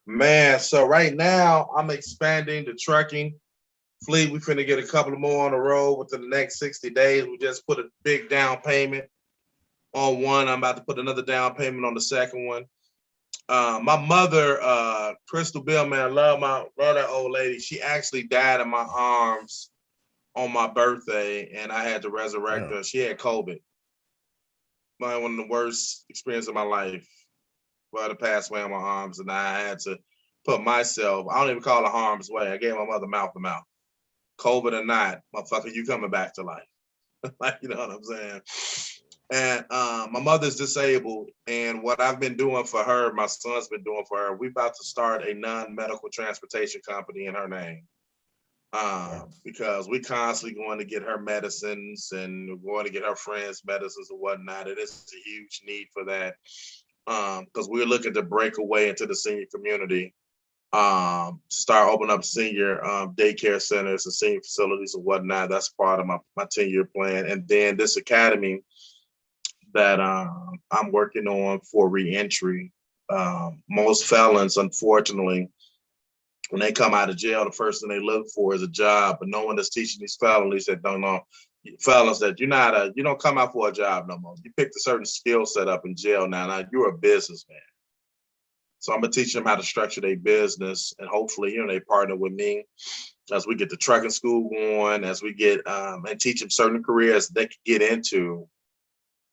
Man, so right now I'm expanding the trucking fleet. We finna get a couple more on the road within the next 60 days. We just put a big down payment on one. I'm about to put another down payment on the second one. My mother, Crystal Bill, man, I love that old lady. She actually died in my arms on my birthday, and I had to resurrect her. She had COVID. One of the worst experiences of my life. Well, to pass away in my arms, and I had to put myself, I don't even call it harm's way. I gave my mother mouth to mouth. COVID or not, motherfucker, you coming back to life. Like, you know what I'm saying? And my mother's disabled, and what I've been doing for her, my son's been doing for her, we're about to start a non-medical transportation company in her name. Because we constantly going to get her medicines and going to get her friends medicines and whatnot. It is a huge need for that. Because we're looking to break away into the senior community, start opening up senior daycare centers and senior facilities and whatnot. That's part of my 10-year plan. And then this academy that I'm working on for reentry. Most felons, unfortunately, when they come out of jail, the first thing they look for is a job, but no one that's teaching these felons that don't know felons that you don't come out for a job no more. You picked a certain skill set up in jail now. Now you're a businessman. So I'm gonna teach them how to structure their business, and hopefully, they partner with me as we get the trucking school going, as we get and teach them certain careers they can get into,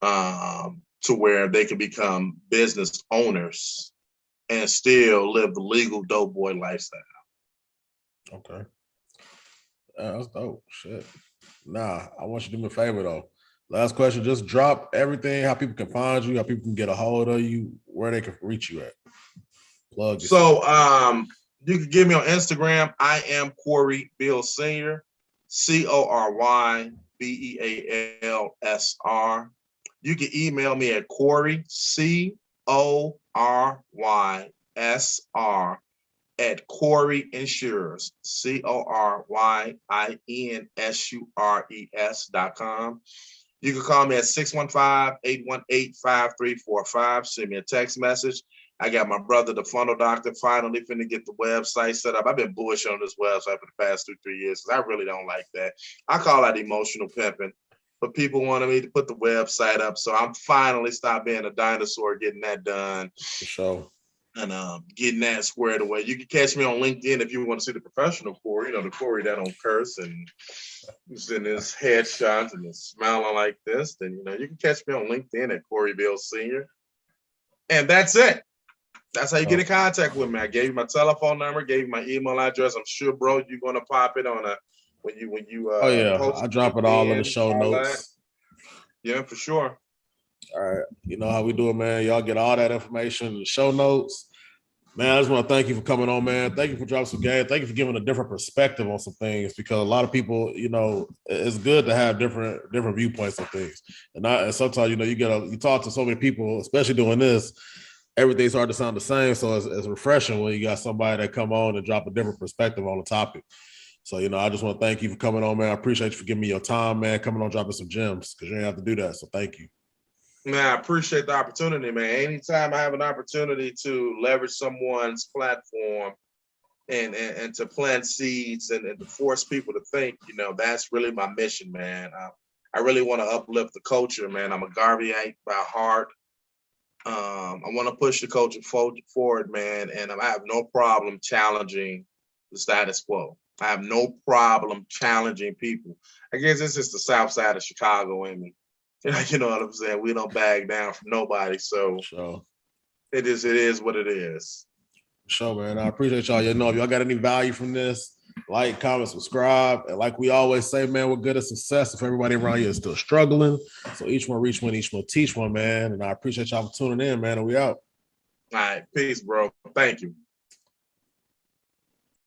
to where they can become business owners and still live the legal dope boy lifestyle. Okay. That's dope. Shit. Nah, I want you to do me a favor though. Last question, just drop everything, how people can find you, how people can get a hold of you, where they can reach you at. Plug yourself. So you can get me on Instagram. I am Cory Beal Sr. CoryBealSr. You can email me at Cory, CorySr at Cory Insurers, CoryInsures.com. You can call me at 615-818-5345. Send me a text message. I got my brother, the funnel doctor, finally finna get the website set up. I've been bullshitting on this website for the past 2-3 years because I really don't like that. I call that emotional pimping. But people wanted me to put the website up. So I'm finally stopped being a dinosaur, getting that done. For sure. And getting that squared away. You can catch me on LinkedIn if you want to see the professional Cory, the Cory that don't curse and who's in his headshots and is smiling like this. Then, you can catch me on LinkedIn at Cory Beal Sr. And that's it. That's how you get in contact with me. I gave you my telephone number, gave you my email address. I'm sure, bro, you're gonna pop it on when you Oh yeah, post I drop it all in the show notes. That. Yeah, for sure. All right, you know how we do it, man. Y'all get all that information in the show notes. Man, I just want to thank you for coming on, man. Thank you for dropping some game. Thank you for giving a different perspective on some things, because a lot of people, it's good to have different viewpoints on things. And sometimes, you talk to so many people, especially doing this, everything's hard to sound the same. So it's refreshing when you got somebody that come on and drop a different perspective on the topic. So, I just want to thank you for coming on, man. I appreciate you for giving me your time, man, coming on, dropping some gems, because you didn't have to do that. So thank you. Man, I appreciate the opportunity, man. Anytime I have an opportunity to leverage someone's platform and to plant seeds and to force people to think, that's really my mission, man. I really want to uplift the culture, man. I'm a Garveyite by heart. I want to push the culture forward, man, and I have no problem challenging the status quo. I have no problem challenging people. I guess this is the South Side of Chicago in me. You know what I'm saying? We don't bag down from nobody. So sure. It is what it is. Sure, man. I appreciate y'all. If y'all got any value from this, like, comment, subscribe. And like we always say, man, we're good at success if everybody around here is still struggling. So each one reach one, each one teach one, man. And I appreciate y'all for tuning in, man. And we out. All right. Peace, bro. Thank you.